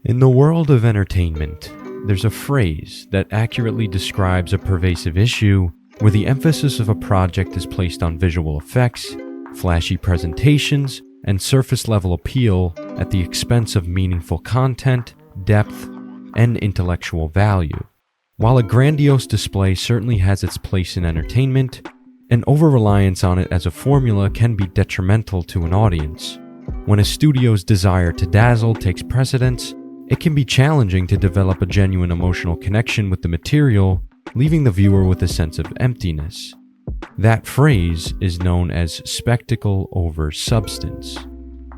In the world of entertainment, there's a phrase that accurately describes a pervasive issue where the emphasis of a project is placed on visual effects, flashy presentations, and surface-level appeal at the expense of meaningful content, depth, and intellectual value. While a grandiose display certainly has its place in entertainment, an over-reliance on it as a formula can be detrimental to an audience. When a studio's desire to dazzle takes precedence, it can be challenging to develop a genuine emotional connection with the material, leaving the viewer with a sense of emptiness. That phrase is known as spectacle over substance.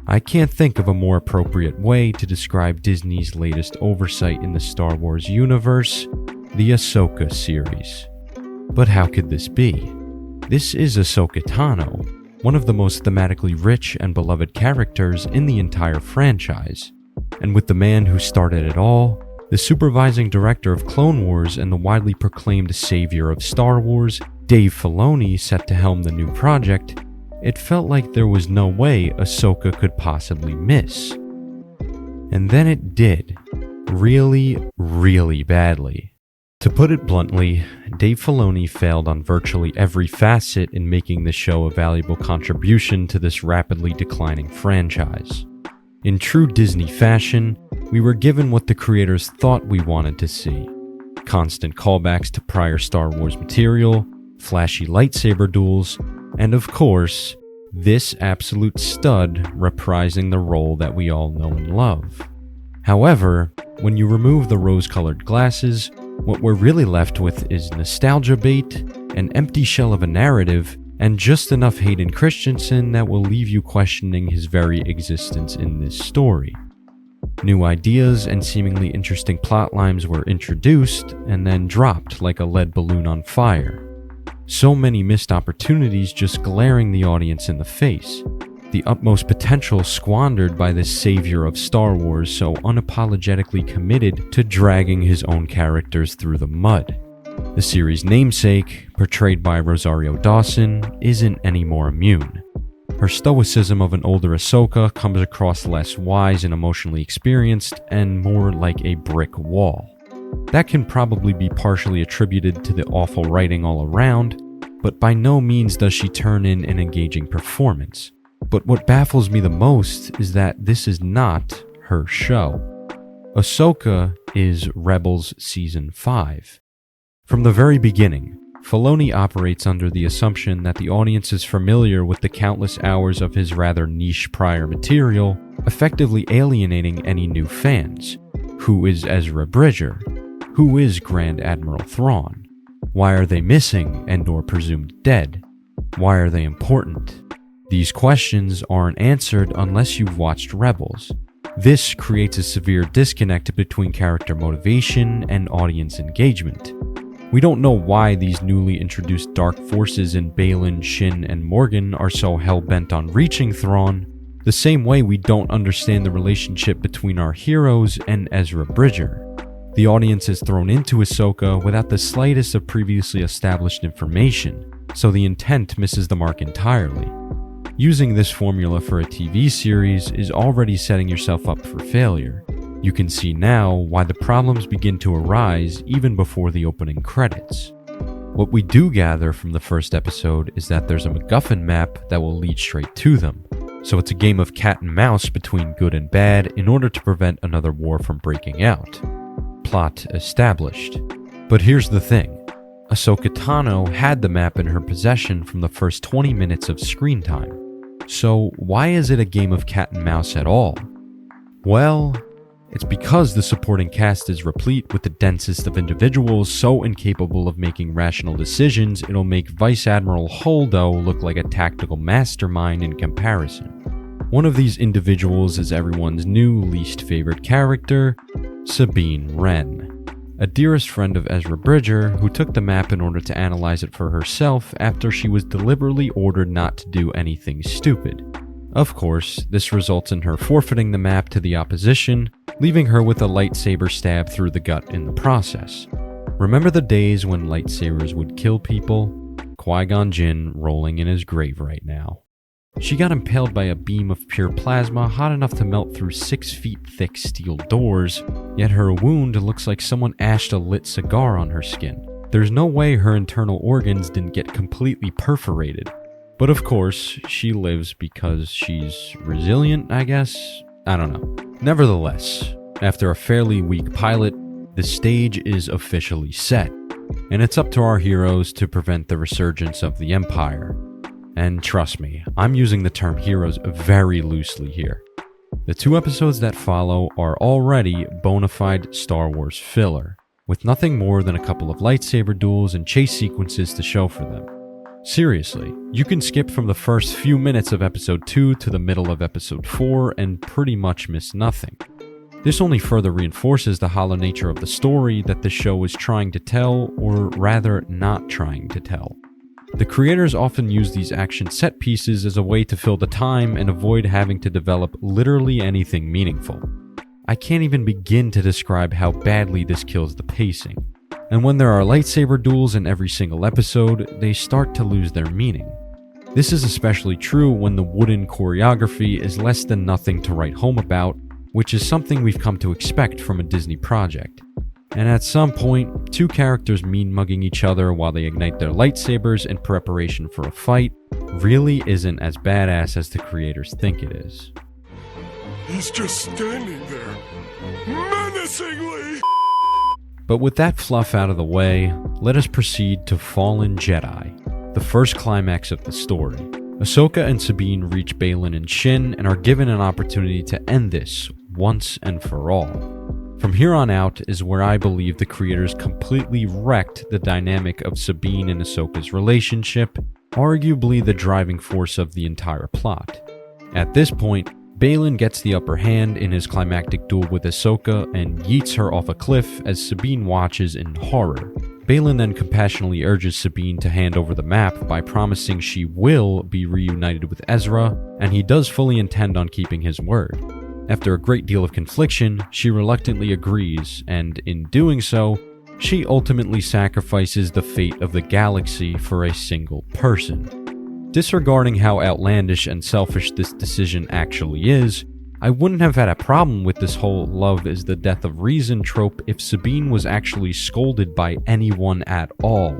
I can't think of a more appropriate way to describe Disney's latest oversight in the Star Wars universe, the Ahsoka series. But how could this be? This is Ahsoka Tano, one of the most thematically rich and beloved characters in the entire franchise. And with the man who started it all, the supervising director of Clone Wars and the widely proclaimed savior of Star Wars, Dave Filoni, set to helm the new project, it felt like there was no way Ahsoka could possibly miss. And then it did. Really, really badly. To put it bluntly, Dave Filoni failed on virtually every facet in making the show a valuable contribution to this rapidly declining franchise. In true Disney fashion, we were given what the creators thought we wanted to see. Constant callbacks to prior Star Wars material, flashy lightsaber duels, and of course, this absolute stud reprising the role that we all know and love. However, when you remove the rose-colored glasses, what we're really left with is nostalgia bait, an empty shell of a narrative, and just enough Hayden Christensen that will leave you questioning his very existence in this story. New ideas and seemingly interesting plot lines were introduced and then dropped like a lead balloon on fire. So many missed opportunities just glaring the audience in the face. The utmost potential squandered by this savior of Star Wars so unapologetically committed to dragging his own characters through the mud. The series' namesake, portrayed by Rosario Dawson, isn't any more immune. Her stoicism of an older Ahsoka comes across less wise and emotionally experienced and more like a brick wall. That can probably be partially attributed to the awful writing all around, but by no means does she turn in an engaging performance. But what baffles me the most is that this is not her show. Ahsoka is Rebels Season 5. From the very beginning, Filoni operates under the assumption that the audience is familiar with the countless hours of his rather niche prior material, effectively alienating any new fans. Who is Ezra Bridger? Who is Grand Admiral Thrawn? Why are they missing and/or presumed dead? Why are they important? These questions aren't answered unless you've watched Rebels. This creates a severe disconnect between character motivation and audience engagement. We don't know why these newly introduced dark forces in Baylan, Shin, and Morgan are so hell-bent on reaching Thrawn, the same way we don't understand the relationship between our heroes and Ezra Bridger. The audience is thrown into Ahsoka without the slightest of previously established information, so the intent misses the mark entirely. Using this formula for a TV series is already setting yourself up for failure. You can see now why the problems begin to arise even before the opening credits. What we do gather from the first episode is that there's a MacGuffin map that will lead straight to them, so it's a game of cat and mouse between good and bad in order to prevent another war from breaking out. Plot established. But here's the thing. Ahsoka Tano had the map in her possession from the first 20 minutes of screen time. So why is it a game of cat and mouse at all? Well, it's because the supporting cast is replete with the densest of individuals so incapable of making rational decisions it'll make Vice Admiral Holdo look like a tactical mastermind in comparison. One of these individuals is everyone's new least favorite character, Sabine Wren, a dearest friend of Ezra Bridger who took the map in order to analyze it for herself after she was deliberately ordered not to do anything stupid. Of course, this results in her forfeiting the map to the opposition, leaving her with a lightsaber stab through the gut in the process. Remember the days when lightsabers would kill people? Qui-Gon Jinn rolling in his grave right now. She got impaled by a beam of pure plasma hot enough to melt through 6 feet thick steel doors, yet her wound looks like someone ashed a lit cigar on her skin. There's no way her internal organs didn't get completely perforated. But of course, she lives because she's resilient, I guess? I don't know. Nevertheless, after a fairly weak pilot, the stage is officially set, and it's up to our heroes to prevent the resurgence of the Empire. And trust me, I'm using the term heroes very loosely here. The 2 episodes that follow are already bona fide Star Wars filler, with nothing more than a couple of lightsaber duels and chase sequences to show for them. Seriously, you can skip from the first few minutes of episode 2 to the middle of episode 4 and pretty much miss nothing. This only further reinforces the hollow nature of the story that the show is trying to tell, or rather not trying to tell. The creators often use these action set pieces as a way to fill the time and avoid having to develop literally anything meaningful. I can't even begin to describe how badly this kills the pacing. And when there are lightsaber duels in every single episode, they start to lose their meaning. This is especially true when the wooden choreography is less than nothing to write home about, which is something we've come to expect from a Disney project. And at some point, 2 characters mean-mugging each other while they ignite their lightsabers in preparation for a fight really isn't as badass as the creators think it is. He's just standing there, menacingly! But with that fluff out of the way, let us proceed to Fallen Jedi, the first climax of the story. Ahsoka and Sabine reach Baylan and Shin and are given an opportunity to end this once and for all. From here on out is where I believe the creators completely wrecked the dynamic of Sabine and Ahsoka's relationship, arguably the driving force of the entire plot. At this point, Baylan gets the upper hand in his climactic duel with Ahsoka and yeets her off a cliff as Sabine watches in horror. Baylan then compassionately urges Sabine to hand over the map by promising she will be reunited with Ezra, and he does fully intend on keeping his word. After a great deal of confliction, she reluctantly agrees, and in doing so, she ultimately sacrifices the fate of the galaxy for a single person. Disregarding how outlandish and selfish this decision actually is, I wouldn't have had a problem with this whole love is the death of reason trope if Sabine was actually scolded by anyone at all.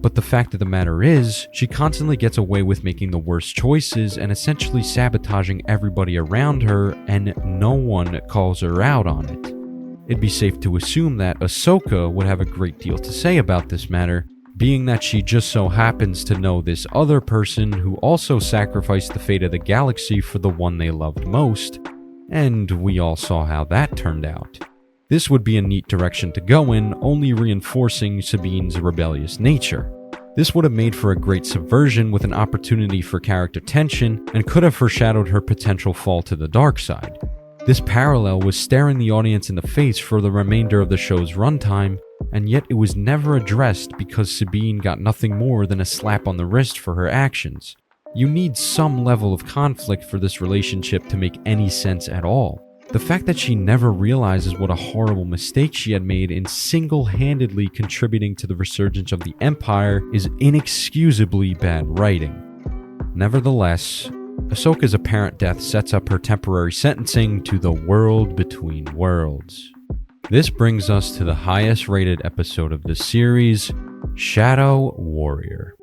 But the fact of the matter is, she constantly gets away with making the worst choices and essentially sabotaging everybody around her, and no one calls her out on it. It'd be safe to assume that Ahsoka would have a great deal to say about this matter, being that she just so happens to know this other person who also sacrificed the fate of the galaxy for the one they loved most, and we all saw how that turned out. This would be a neat direction to go in, only reinforcing Sabine's rebellious nature. This would have made for a great subversion with an opportunity for character tension and could have foreshadowed her potential fall to the dark side. This parallel was staring the audience in the face for the remainder of the show's runtime, and yet it was never addressed because Sabine got nothing more than a slap on the wrist for her actions. You need some level of conflict for this relationship to make any sense at all. The fact that she never realizes what a horrible mistake she had made in single-handedly contributing to the resurgence of the Empire is inexcusably bad writing. Nevertheless, Ahsoka's apparent death sets up her temporary sentencing to the world between worlds. This brings us to the highest rated episode of the series, Shadow Warrior.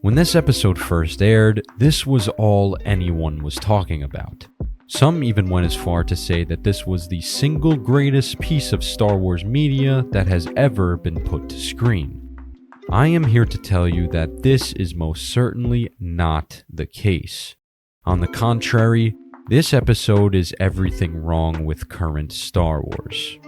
When this episode first aired, this was all anyone was talking about. Some even went as far to say that this was the single greatest piece of Star Wars media that has ever been put to screen. I am here to tell you that this is most certainly not the case. On the contrary, this episode is everything wrong with current Star Wars.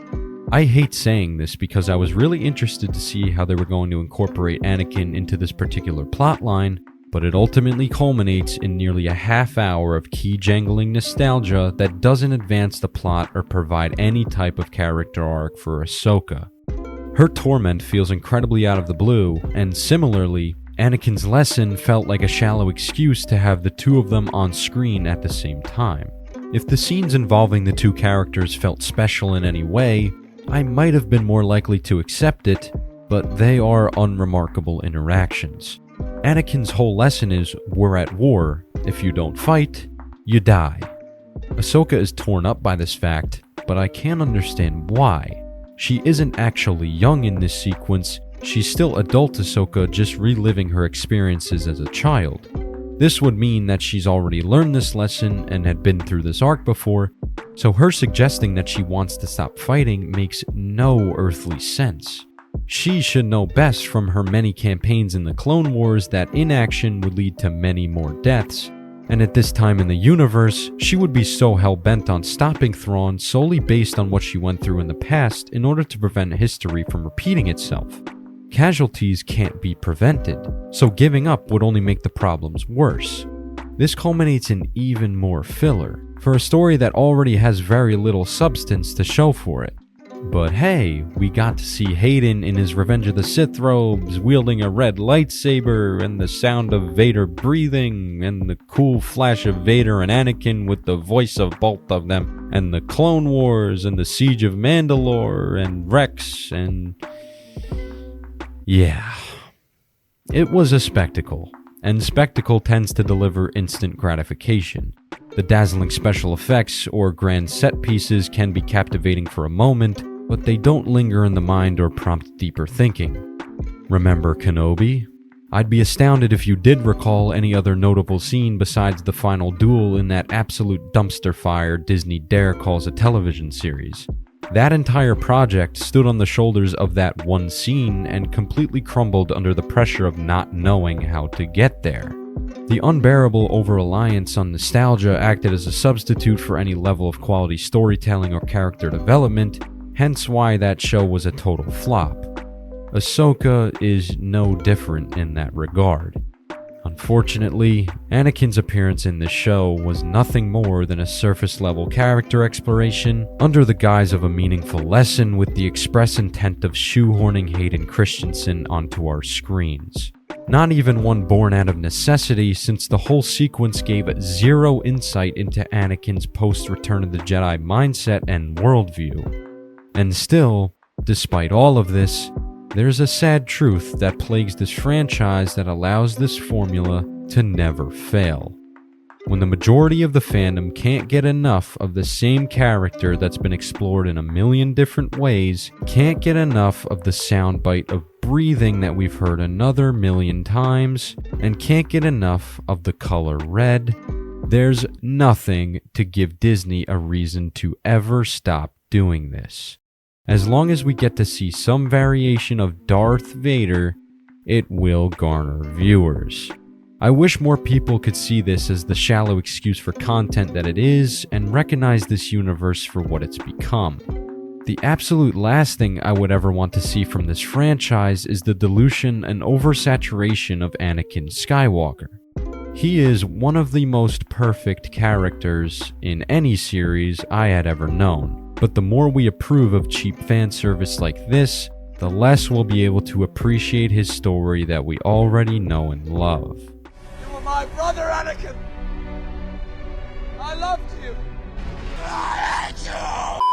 I hate saying this because I was really interested to see how they were going to incorporate Anakin into this particular plotline, but it ultimately culminates in nearly a half hour of key-jangling nostalgia that doesn't advance the plot or provide any type of character arc for Ahsoka. Her torment feels incredibly out of the blue, and similarly, Anakin's lesson felt like a shallow excuse to have the two of them on screen at the same time. If the scenes involving the two characters felt special in any way, I might have been more likely to accept it, but they are unremarkable interactions. Anakin's whole lesson is, we're at war, if you don't fight, you die. Ahsoka is torn up by this fact, but I can't understand why. She isn't actually young in this sequence, she's still adult Ahsoka just reliving her experiences as a child. This would mean that she's already learned this lesson and had been through this arc before, so her suggesting that she wants to stop fighting makes no earthly sense. She should know best from her many campaigns in the Clone Wars that inaction would lead to many more deaths, and at this time in the universe, she would be so hell-bent on stopping Thrawn solely based on what she went through in the past in order to prevent history from repeating itself. Casualties can't be prevented, so giving up would only make the problems worse. This culminates in even more filler, for a story that already has very little substance to show for it. But hey, we got to see Hayden in his Revenge of the Sith robes, wielding a red lightsaber, and the sound of Vader breathing, and the cool flash of Vader and Anakin with the voice of both of them, and the Clone Wars, and the Siege of Mandalore, and Rex, and... yeah. It was a spectacle, and spectacle tends to deliver instant gratification. The dazzling special effects or grand set pieces can be captivating for a moment, but they don't linger in the mind or prompt deeper thinking. Remember Kenobi? I'd be astounded if you did recall any other notable scene besides the final duel in that absolute dumpster fire Disney Dare calls a television series. That entire project stood on the shoulders of that one scene and completely crumbled under the pressure of not knowing how to get there. The unbearable over-reliance on nostalgia acted as a substitute for any level of quality storytelling or character development, hence why that show was a total flop. Ahsoka is no different in that regard. Unfortunately, Anakin's appearance in this show was nothing more than a surface-level character exploration under the guise of a meaningful lesson with the express intent of shoehorning Hayden Christensen onto our screens. Not even one born out of necessity, since the whole sequence gave zero insight into Anakin's post-Return of the Jedi mindset and worldview. And still, despite all of this, there's a sad truth that plagues this franchise that allows this formula to never fail. When the majority of the fandom can't get enough of the same character that's been explored in a million different ways, can't get enough of the soundbite of breathing that we've heard another million times, and can't get enough of the color red, there's nothing to give Disney a reason to ever stop doing this. As long as we get to see some variation of Darth Vader, it will garner viewers. I wish more people could see this as the shallow excuse for content that it is and recognize this universe for what it's become. The absolute last thing I would ever want to see from this franchise is the dilution and oversaturation of Anakin Skywalker. He is one of the most perfect characters in any series I had ever known. But the more we approve of cheap fan service like this, the less we'll be able to appreciate his story that we already know and love. You were my brother, Anakin! I loved you! I hate you!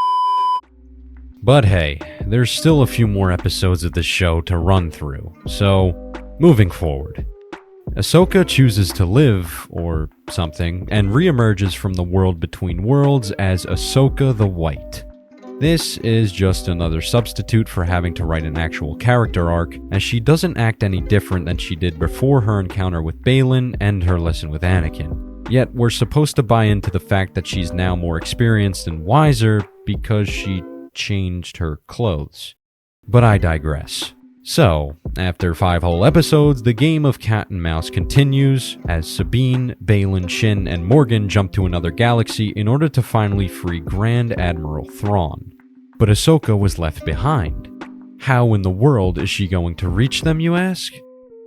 But hey, there's still a few more episodes of the show to run through, so moving forward. Ahsoka chooses to live, or something, and reemerges from the world between worlds as Ahsoka the White. This is just another substitute for having to write an actual character arc, as she doesn't act any different than she did before her encounter with Baylan and her lesson with Anakin. Yet we're supposed to buy into the fact that she's now more experienced and wiser because she changed her clothes. But I digress. So, after 5 whole episodes, the game of cat and mouse continues as Sabine, Baylan, Shin, and Morgan jump to another galaxy in order to finally free Grand Admiral Thrawn. But Ahsoka was left behind. How in the world is she going to reach them, you ask?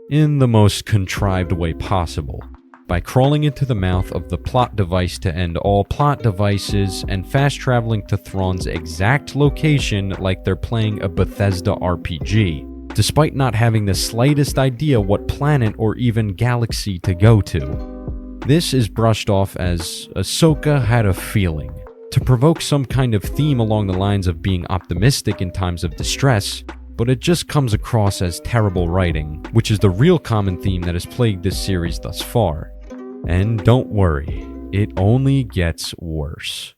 In the most contrived way possible. By crawling into the mouth of the plot device to end all plot devices and fast traveling to Thrawn's exact location like they're playing a Bethesda RPG. Despite not having the slightest idea what planet or even galaxy to go to. This is brushed off as Ahsoka had a feeling, to provoke some kind of theme along the lines of being optimistic in times of distress, but it just comes across as terrible writing, which is the real common theme that has plagued this series thus far. And don't worry, it only gets worse.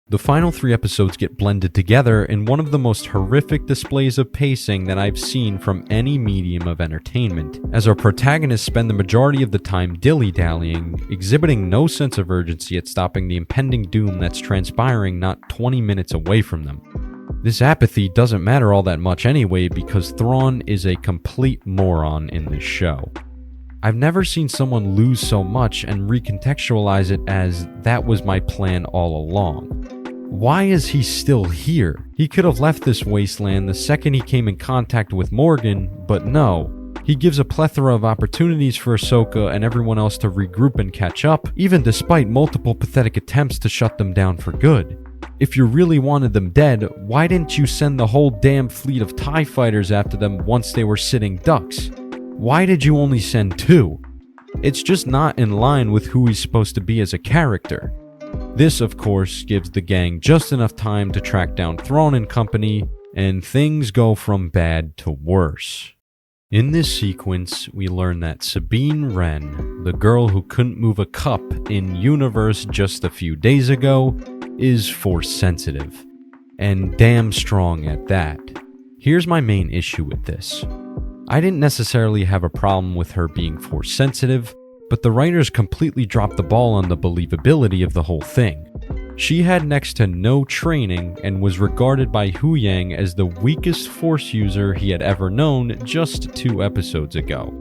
The final 3 episodes get blended together in one of the most horrific displays of pacing that I've seen from any medium of entertainment, as our protagonists spend the majority of the time dilly-dallying, exhibiting no sense of urgency at stopping the impending doom that's transpiring not 20 minutes away from them. This apathy doesn't matter all that much anyway because Thrawn is a complete moron in this show. I've never seen someone lose so much and recontextualize it as that was my plan all along. Why is he still here? He could have left this wasteland the second he came in contact with Morgan, but no. He gives a plethora of opportunities for Ahsoka and everyone else to regroup and catch up, even despite multiple pathetic attempts to shut them down for good. If you really wanted them dead, why didn't you send the whole damn fleet of TIE fighters after them once they were sitting ducks? Why did you only send 2? It's just not in line with who he's supposed to be as a character. This, of course, gives the gang just enough time to track down Thrawn and company, and things go from bad to worse. In this sequence, we learn that Sabine Wren, the girl who couldn't move a cup in universe just a few days ago, is force sensitive, and damn strong at that. Here's my main issue with this. I didn't necessarily have a problem with her being force sensitive, but the writers completely dropped the ball on the believability of the whole thing. She had next to no training and was regarded by Hu Yang as the weakest force user he had ever known just 2 episodes ago.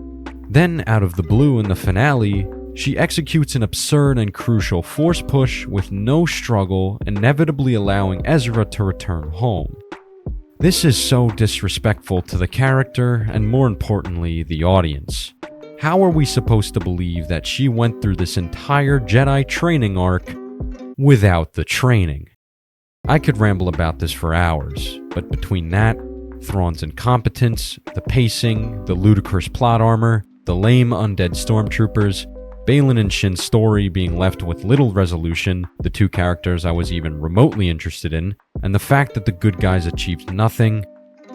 Then, out of the blue in the finale, she executes an absurd and crucial force push with no struggle, inevitably allowing Ezra to return home. This is so disrespectful to the character and, more importantly, the audience. How are we supposed to believe that she went through this entire Jedi training arc without the training? I could ramble about this for hours, but between that, Thrawn's incompetence, the pacing, the ludicrous plot armor, the lame undead stormtroopers, Baylan and Shin's story being left with little resolution, the 2 characters I was even remotely interested in, and the fact that the good guys achieved nothing,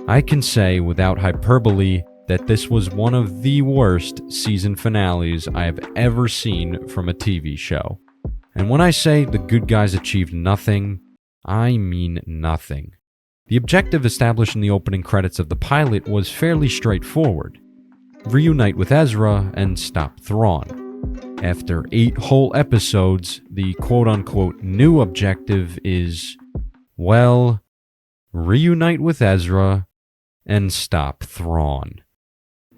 I can say without hyperbole that this was one of the worst season finales I have ever seen from a TV show. And when I say the good guys achieved nothing, I mean nothing. The objective established in the opening credits of the pilot was fairly straightforward. Reunite with Ezra and stop Thrawn. After 8 whole episodes, the quote-unquote new objective is, well, reunite with Ezra and stop Thrawn.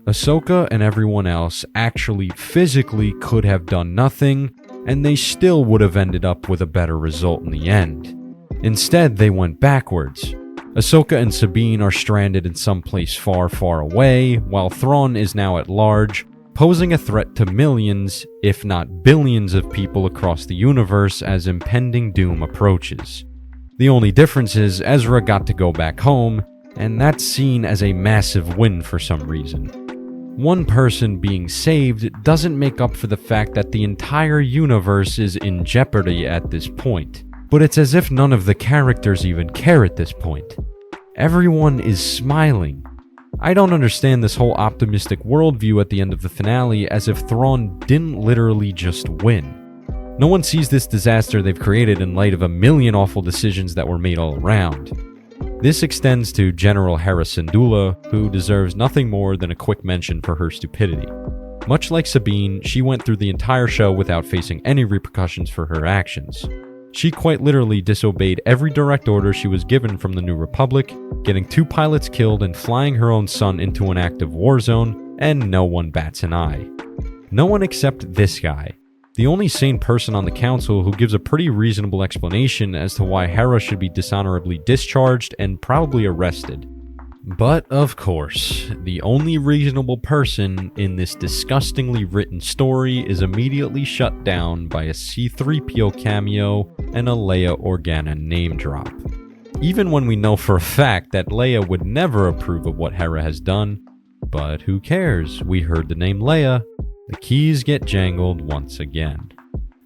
Ahsoka and everyone else actually physically could have done nothing, and they still would have ended up with a better result in the end. Instead, they went backwards. Ahsoka and Sabine are stranded in some place far, far away, while Thrawn is now at large, posing a threat to millions, if not billions of people across the universe as impending doom approaches. The only difference is Ezra got to go back home, and that's seen as a massive win for some reason. One person being saved doesn't make up for the fact that the entire universe is in jeopardy at this point, but it's as if none of the characters even care at this point. Everyone is smiling. I don't understand this whole optimistic worldview at the end of the finale as if Thrawn didn't literally just win. No one sees this disaster they've created in light of a million awful decisions that were made all around. This extends to General Hera Syndulla, who deserves nothing more than a quick mention for her stupidity. Much like Sabine, she went through the entire show without facing any repercussions for her actions. She quite literally disobeyed every direct order she was given from the New Republic, getting 2 pilots killed and flying her own son into an active war zone, and no one bats an eye. No one except this guy, the only sane person on the council who gives a pretty reasonable explanation as to why Hera should be dishonorably discharged and probably arrested. But of course, the only reasonable person in this disgustingly written story is immediately shut down by a C-3PO cameo and a Leia Organa name drop. Even when we know for a fact that Leia would never approve of what Hera has done, but who cares, we heard the name Leia, the keys get jangled once again.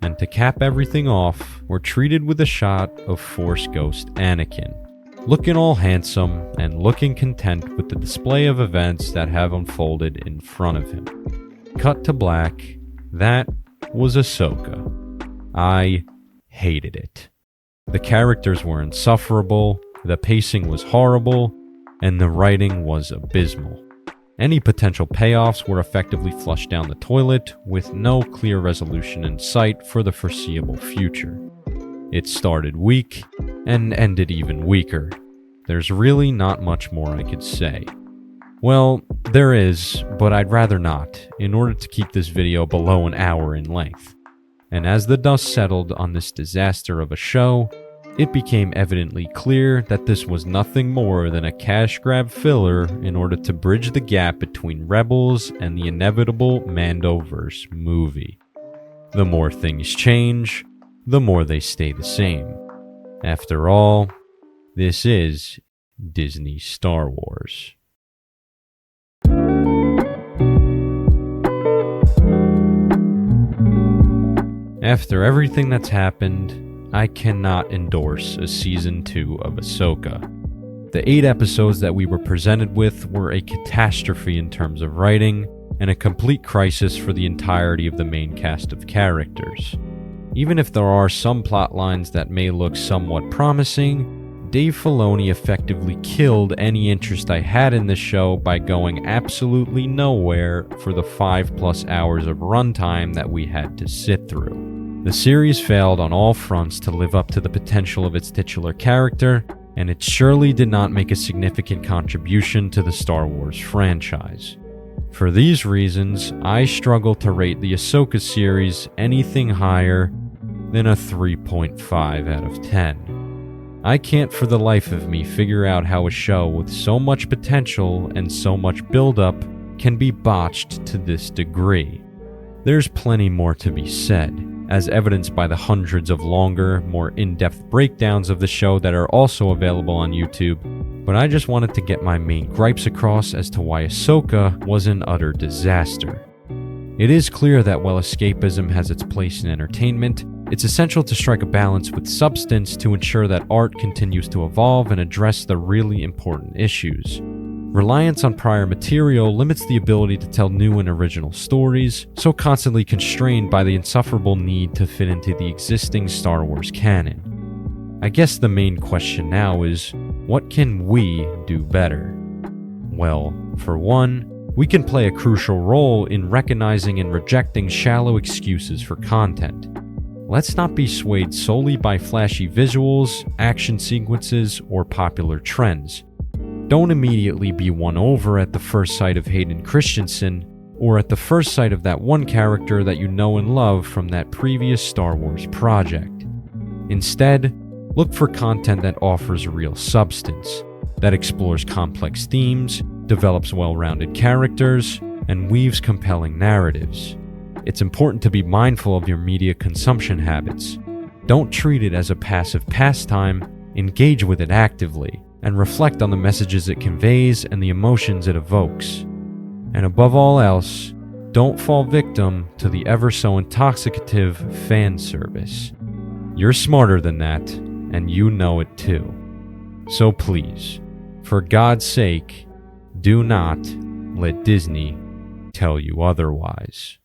And to cap everything off, we're treated with a shot of Force Ghost Anakin, looking all handsome and looking content with the display of events that have unfolded in front of him. Cut to black. That was Ahsoka. I hated it. The characters were insufferable, the pacing was horrible, and the writing was abysmal. Any potential payoffs were effectively flushed down the toilet, with no clear resolution in sight for the foreseeable future. It started weak, and ended even weaker. There's really not much more I could say. Well, there is, but I'd rather not, in order to keep this video below an hour in length. And as the dust settled on this disaster of a show, it became evidently clear that this was nothing more than a cash grab filler in order to bridge the gap between Rebels and the inevitable Mandoverse movie. The more things change, the more they stay the same. After all, this is Disney Star Wars. After everything that's happened, I cannot endorse a season 2 of Ahsoka. The 8 episodes that we were presented with were a catastrophe in terms of writing, and a complete crisis for the entirety of the main cast of characters. Even if there are some plot lines that may look somewhat promising, Dave Filoni effectively killed any interest I had in the show by going absolutely nowhere for the 5+ hours of runtime that we had to sit through. The series failed on all fronts to live up to the potential of its titular character, and it surely did not make a significant contribution to the Star Wars franchise. For these reasons, I struggle to rate the Ahsoka series anything higher than a 3.5 out of 10. I can't for the life of me figure out how a show with so much potential and so much build-up can be botched to this degree. There's plenty more to be said, as evidenced by the hundreds of longer, more in-depth breakdowns of the show that are also available on YouTube, but I just wanted to get my main gripes across as to why Ahsoka was an utter disaster. It is clear that while escapism has its place in entertainment, it's essential to strike a balance with substance to ensure that art continues to evolve and address the really important issues. Reliance on prior material limits the ability to tell new and original stories, so constantly constrained by the insufferable need to fit into the existing Star Wars canon. I guess the main question now is, what can we do better? Well, for one, we can play a crucial role in recognizing and rejecting shallow excuses for content. Let's not be swayed solely by flashy visuals, action sequences, or popular trends. Don't immediately be won over at the first sight of Hayden Christensen, or at the first sight of that one character that you know and love from that previous Star Wars project. Instead, look for content that offers real substance, that explores complex themes, develops well-rounded characters, and weaves compelling narratives. It's important to be mindful of your media consumption habits. Don't treat it as a passive pastime, engage with it actively, and reflect on the messages it conveys and the emotions it evokes. And above all else, don't fall victim to the ever so intoxicative fan service. You're smarter than that, and you know it too. So please, for God's sake, do not let Disney tell you otherwise.